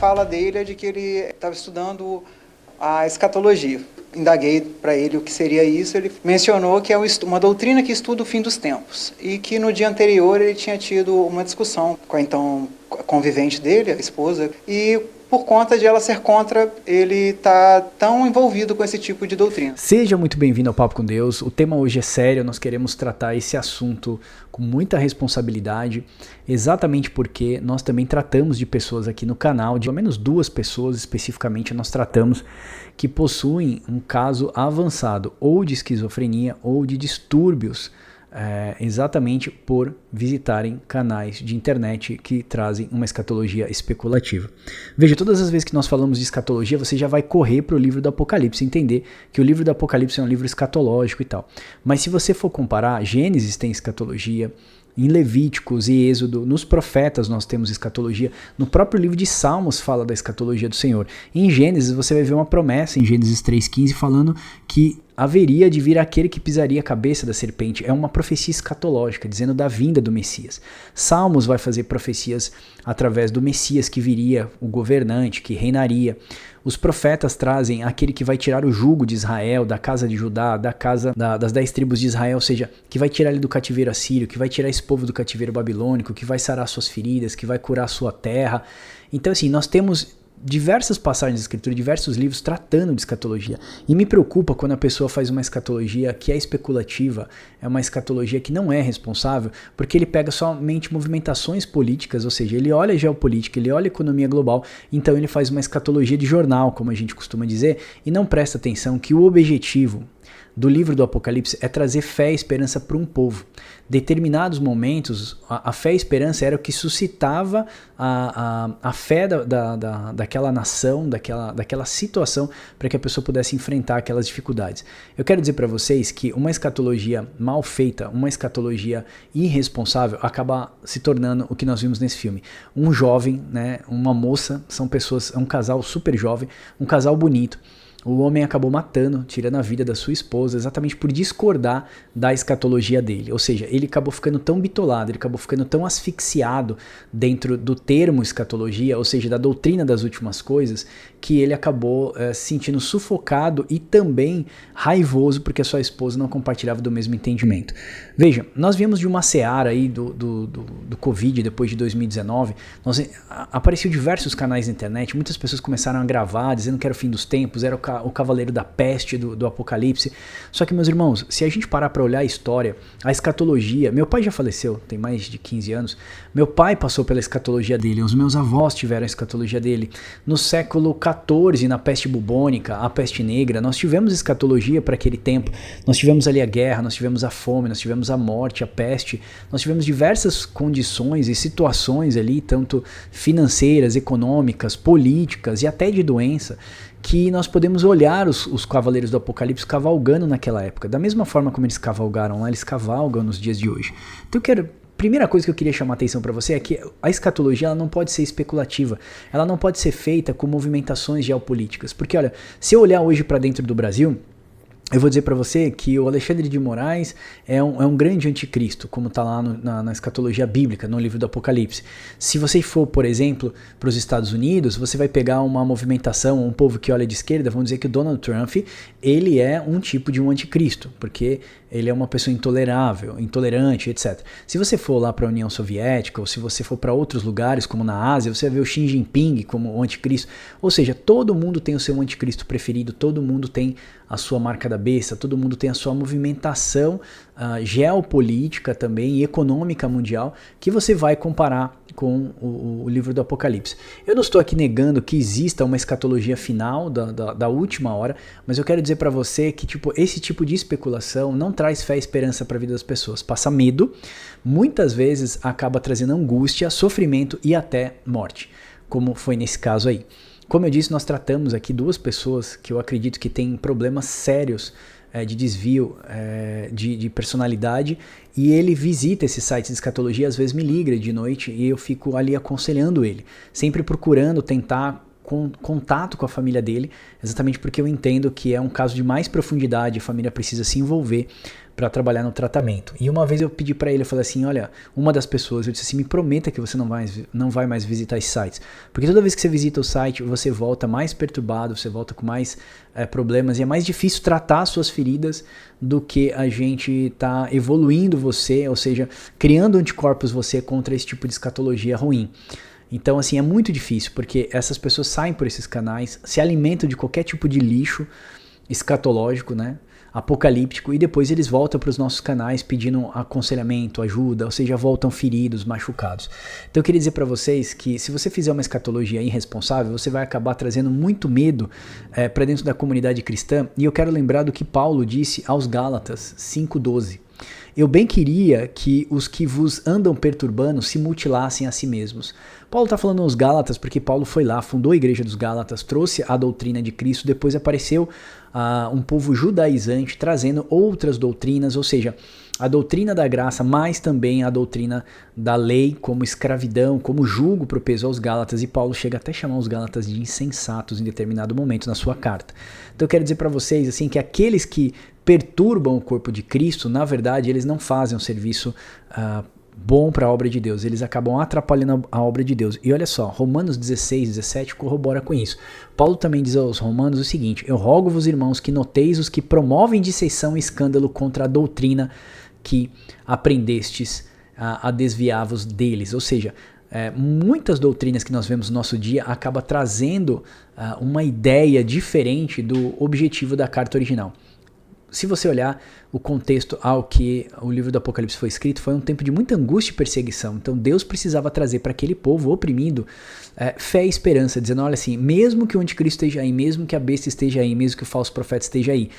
fala dele é de que ele estava estudando a escatologia. Indaguei para ele o que seria isso, ele mencionou que é uma doutrina que estuda o fim dos tempos, e que no dia anterior ele tinha tido uma discussão com a então convivente dele, a esposa, e por conta de ela ser contra, ele está tão envolvido com esse tipo de doutrina. Seja muito bem-vindo ao Papo com Deus. O tema hoje é sério, nós queremos tratar esse assunto com muita responsabilidade, exatamente porque nós também tratamos de pessoas aqui no canal, de pelo menos 2 pessoas especificamente nós tratamos, que possuem um caso avançado ou de esquizofrenia ou de distúrbios, exatamente por visitarem canais de internet que trazem uma escatologia especulativa. Veja, todas as vezes que nós falamos de escatologia, você já vai correr para o livro do Apocalipse, entender que o livro do Apocalipse é um livro escatológico e tal. Mas se você for comparar, Gênesis tem escatologia, em Levíticos e Êxodo, nos profetas nós temos escatologia, no próprio livro de Salmos fala da escatologia do Senhor. Em Gênesis você vai ver uma promessa em Gênesis 3,15 falando que haveria de vir aquele que pisaria a cabeça da serpente. É uma profecia escatológica, dizendo da vinda do Messias. Salmos vai fazer profecias através do Messias que viria, o governante, que reinaria. Os profetas trazem aquele que vai tirar o jugo de Israel, da casa de Judá, da casa das 10 tribos de Israel, ou seja, que vai tirar ele do cativeiro assírio, que vai tirar esse povo do cativeiro babilônico, que vai sarar suas feridas, que vai curar a sua terra. Então assim, nós temos diversas passagens da escritura, diversos livros tratando de escatologia. E me preocupa quando a pessoa faz uma escatologia que é especulativa, é uma escatologia que não é responsável, porque ele pega somente movimentações políticas, ou seja, ele olha a geopolítica, ele olha a economia global, então ele faz uma escatologia de jornal, como a gente costuma dizer, e não presta atenção que o objetivo do livro do Apocalipse é trazer fé e esperança para um povo. Determinados momentos, a fé e esperança era o que suscitava a fé daquela nação, daquela situação, para que a pessoa pudesse enfrentar aquelas dificuldades. Eu quero dizer para vocês que uma escatologia mal feita, uma escatologia irresponsável, acaba se tornando o que nós vimos nesse filme. Um jovem, né, uma moça, são pessoas, é um casal super jovem, um casal bonito. O homem acabou matando, tirando a vida da sua esposa, exatamente por discordar da escatologia dele. Ou seja, ele acabou ficando tão bitolado, ele acabou ficando tão asfixiado dentro do termo escatologia, ou seja, da doutrina das últimas coisas, que ele acabou se sentindo sufocado e também raivoso porque a sua esposa não compartilhava do mesmo entendimento. Veja, nós viemos de uma seara aí do Covid, depois de 2019, apareceu diversos canais na internet, muitas pessoas começaram a gravar, dizendo que era o fim dos tempos, era o cavaleiro da peste do Apocalipse. Só que, meus irmãos, se a gente parar para olhar a história, a escatologia, meu pai já faleceu, tem mais de 15 anos, meu pai passou pela escatologia dele, os meus avós tiveram a escatologia dele. No século XIV, na peste bubônica, a peste negra, nós tivemos escatologia para aquele tempo, nós tivemos ali a guerra, nós tivemos a fome, nós tivemos a morte, a peste, nós tivemos diversas condições e situações ali, tanto financeiras, econômicas, políticas e até de doença, que nós podemos olhar os cavaleiros do Apocalipse cavalgando naquela época. Da mesma forma como eles cavalgaram lá, eles cavalgam nos dias de hoje. Então primeira coisa que eu queria chamar a atenção para você é que a escatologia ela não pode ser especulativa, ela não pode ser feita com movimentações geopolíticas. Porque olha, se eu olhar hoje para dentro do Brasil, eu vou dizer para você que o Alexandre de Moraes é um grande anticristo, como está lá na escatologia bíblica, no livro do Apocalipse. Se você for, por exemplo, para os Estados Unidos, você vai pegar uma movimentação, um povo que olha de esquerda, vão dizer que o Donald Trump, ele é um tipo de um anticristo, porque ele é uma pessoa intolerável, intolerante, etc. Se você for lá para a União Soviética, ou se você for para outros lugares, como na Ásia, você vai ver o Xi Jinping como o anticristo. Ou seja, todo mundo tem o seu anticristo preferido, todo mundo tem a sua marca da besta, todo mundo tem a sua movimentação geopolítica também e econômica mundial, que você vai comparar com o livro do Apocalipse. Eu não estou aqui negando que exista uma escatologia final da última hora, mas eu quero dizer para você que esse tipo de especulação não traz fé e esperança para a vida das pessoas. Passa medo, muitas vezes acaba trazendo angústia, sofrimento e até morte, como foi nesse caso aí. Como eu disse, nós tratamos aqui 2 pessoas que eu acredito que têm problemas sérios de desvio de personalidade, e ele visita esse site de escatologia, às vezes me liga de noite e eu fico ali aconselhando ele, sempre procurando tentar contato com a família dele, exatamente porque eu entendo que é um caso de mais profundidade, a família precisa se envolver para trabalhar no tratamento. E uma vez eu pedi para ele, eu falei assim, olha, uma das pessoas, eu disse assim, me prometa que você não vai mais visitar esses sites, porque toda vez que você visita o site, você volta mais perturbado, você volta com mais problemas, e é mais difícil tratar suas feridas do que a gente tá evoluindo você, ou seja, criando anticorpos você contra esse tipo de escatologia ruim. Então, assim, é muito difícil, porque essas pessoas saem por esses canais, se alimentam de qualquer tipo de lixo escatológico, né, apocalíptico, e depois eles voltam para os nossos canais pedindo aconselhamento, ajuda, ou seja, voltam feridos, machucados. Então eu queria dizer para vocês que se você fizer uma escatologia irresponsável, você vai acabar trazendo muito medo para dentro da comunidade cristã, e eu quero lembrar do que Paulo disse aos Gálatas 5:12. Eu bem queria que os que vos andam perturbando se mutilassem a si mesmos. Paulo está falando aos Gálatas porque Paulo foi lá, fundou a igreja dos Gálatas, trouxe a doutrina de Cristo, depois apareceu um povo judaizante trazendo outras doutrinas, ou seja, a doutrina da graça, mas também a doutrina da lei como escravidão, como jugo para o peso aos Gálatas, e Paulo chega até a chamar os Gálatas de insensatos em determinado momento na sua carta. Então eu quero dizer para vocês assim, que aqueles que perturbam o corpo de Cristo, na verdade, eles não fazem um serviço bom para a obra de Deus, eles acabam atrapalhando a obra de Deus. E olha só, Romanos 16:17 corrobora com isso. Paulo também diz aos romanos o seguinte: eu rogo-vos, irmãos, que noteis os que promovem dissensão e escândalo contra a doutrina que aprendestes a desviar-vos deles. Ou seja, muitas doutrinas que nós vemos no nosso dia acabam trazendo uma ideia diferente do objetivo da carta original. Se você olhar o contexto ao que o livro do Apocalipse foi escrito, foi um tempo de muita angústia e perseguição. Então Deus precisava trazer para aquele povo oprimido fé e esperança, dizendo, olha assim, mesmo que o anticristo esteja aí, mesmo que a besta esteja aí, mesmo que o falso profeta esteja aí,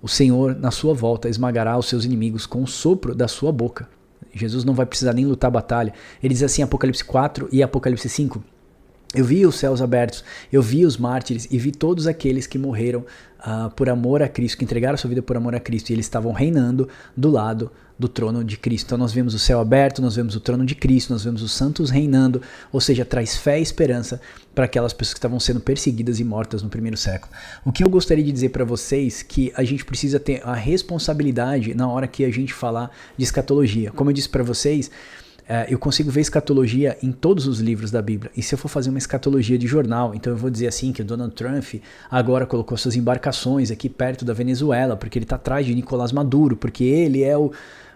o Senhor, na sua volta, esmagará os seus inimigos com o sopro da sua boca. Jesus não vai precisar nem lutar a batalha. Ele diz assim, Apocalipse 4 e Apocalipse 5, eu vi os céus abertos, eu vi os mártires e vi todos aqueles que morreram por amor a Cristo, que entregaram a sua vida por amor a Cristo, e eles estavam reinando do lado do trono de Cristo. Então nós vemos o céu aberto, nós vemos o trono de Cristo, nós vemos os santos reinando, ou seja, traz fé e esperança para aquelas pessoas que estavam sendo perseguidas e mortas no primeiro século. O que eu gostaria de dizer para vocês que a gente precisa ter a responsabilidade na hora que a gente falar de escatologia. Como eu disse para vocês, eu consigo ver escatologia em todos os livros da Bíblia. E se eu for fazer uma escatologia de jornal, então eu vou dizer assim que o Donald Trump agora colocou suas embarcações aqui perto da Venezuela, porque ele está atrás de Nicolás Maduro, porque ele é o...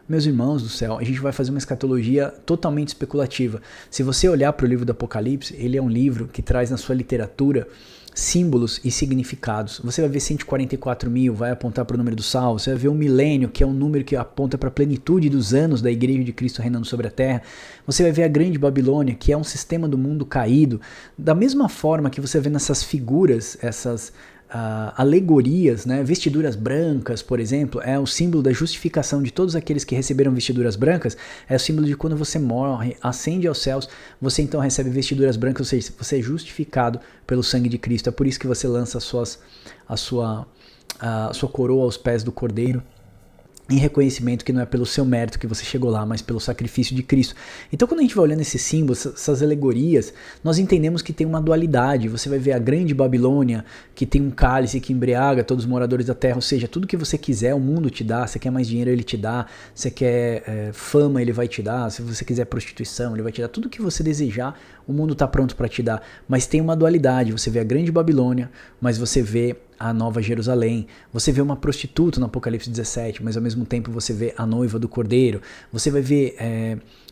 Meus irmãos do céu, a gente vai fazer uma escatologia totalmente especulativa. Se você olhar para o livro do Apocalipse, ele é um livro que traz na sua literatura símbolos e significados. Você vai ver 144 mil, vai apontar para o número do salvo. Você vai ver um milênio, que é um número que aponta para a plenitude dos anos da igreja de Cristo reinando sobre a terra. Você vai ver a grande Babilônia, que é um sistema do mundo caído. Da mesma forma que você vê nessas figuras, essas alegorias, né? Vestiduras brancas, por exemplo, é o símbolo da justificação de todos aqueles que receberam vestiduras brancas, é o símbolo de quando você morre, ascende aos céus, você então recebe vestiduras brancas, ou seja, você é justificado pelo sangue de Cristo. É por isso que você lança a sua coroa aos pés do Cordeiro, em reconhecimento que não é pelo seu mérito que você chegou lá, mas pelo sacrifício de Cristo. Então quando a gente vai olhando esses símbolos, essas alegorias, nós entendemos que tem uma dualidade. Você vai ver a grande Babilônia, que tem um cálice que embriaga todos os moradores da terra, ou seja, tudo que você quiser o mundo te dá. Você quer mais dinheiro, ele te dá. Você quer fama, ele vai te dar. Se você quiser prostituição, ele vai te dar. Tudo que você desejar, o mundo está pronto para te dar. Mas tem uma dualidade. Você vê a grande Babilônia, mas você vê a Nova Jerusalém, você vê uma prostituta no Apocalipse 17, mas ao mesmo tempo você vê a noiva do Cordeiro, você vai ver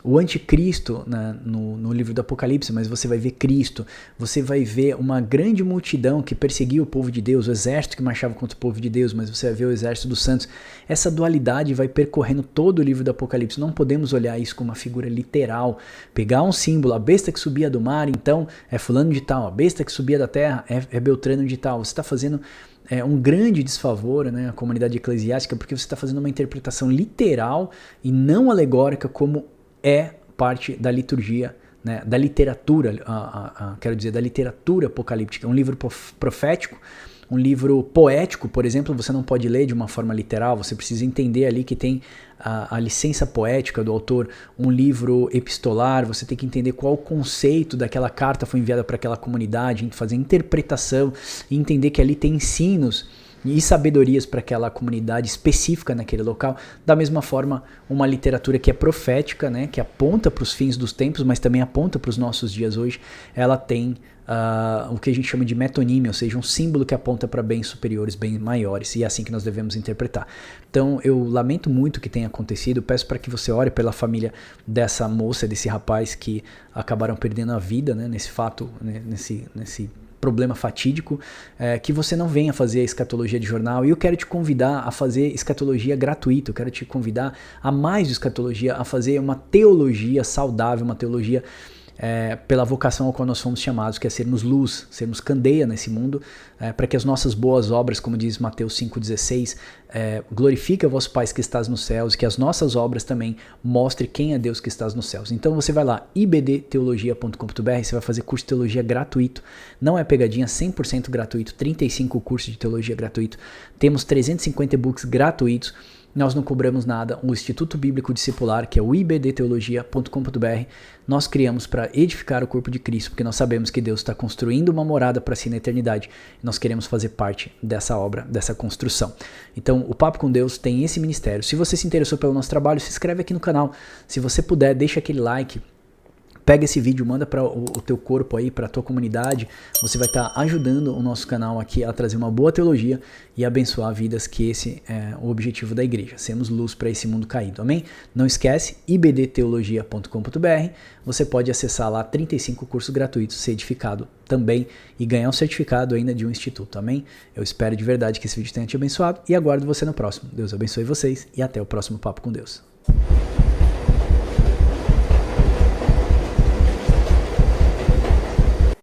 o anticristo no livro do Apocalipse, mas você vai ver Cristo, você vai ver uma grande multidão que perseguia o povo de Deus, o exército que marchava contra o povo de Deus, mas você vai ver o exército dos santos. Essa dualidade vai percorrendo todo o livro do Apocalipse. Não podemos olhar isso como uma figura literal, pegar um símbolo, a besta que subia do mar, então é fulano de tal, a besta que subia da terra é Beltrano de tal. Você está fazendo um grande desfavor, né, à comunidade eclesiástica, porque você está fazendo uma interpretação literal e não alegórica, como é parte da liturgia, né, da literatura, quero dizer, da literatura apocalíptica. Um livro profético, Um livro poético, por exemplo, você não pode ler de uma forma literal, você precisa entender ali que tem a licença poética do autor. Um livro epistolar, você tem que entender qual o conceito daquela carta foi enviada para aquela comunidade, fazer interpretação e entender que ali tem ensinos e sabedorias para aquela comunidade específica naquele local. Da mesma forma, uma literatura que é profética, né, que aponta para os fins dos tempos, mas também aponta para os nossos dias hoje, ela tem o que a gente chama de metonímia, ou seja, um símbolo que aponta para bens superiores, bens maiores, e é assim que nós devemos interpretar. Então eu lamento muito o que tenha acontecido, peço para que você ore pela família dessa moça, desse rapaz que acabaram perdendo a vida, né, nesse fato, né, nesse problema fatídico, que você não venha fazer a escatologia de jornal. E eu quero te convidar a fazer escatologia gratuita, eu quero te convidar a mais de escatologia, a fazer uma teologia saudável, uma teologia pela vocação ao qual nós fomos chamados, que é sermos luz, sermos candeia nesse mundo, para que as nossas boas obras, como diz Mateus 5,16, glorifique a vosso Pai que estás nos céus, e que as nossas obras também mostrem quem é Deus que estás nos céus. Então você vai lá, ibdteologia.com.br, você vai fazer curso de teologia gratuito, não é pegadinha, 100% gratuito, 35 cursos de teologia gratuito, temos 350 e-books gratuitos. Nós não cobramos nada. O Instituto Bíblico Discipular, que é o ibdteologia.com.br, nós criamos para edificar o corpo de Cristo, porque nós sabemos que Deus está construindo uma morada para si na eternidade. Nós queremos fazer parte dessa obra, dessa construção. Então, o Papo com Deus tem esse ministério. Se você se interessou pelo nosso trabalho, se inscreve aqui no canal. Se você puder, deixa aquele like. Pega esse vídeo, manda para o teu corpo aí, para a tua comunidade. Você vai estar ajudando o nosso canal aqui a trazer uma boa teologia e abençoar vidas, que esse é o objetivo da igreja. Sermos luz para esse mundo caído, amém? Não esquece, ibdteologia.com.br. Você pode acessar lá 35 cursos gratuitos, ser edificado também e ganhar um certificado ainda de um instituto, amém? Eu espero de verdade que esse vídeo tenha te abençoado e aguardo você no próximo. Deus abençoe vocês e até o próximo Papo com Deus.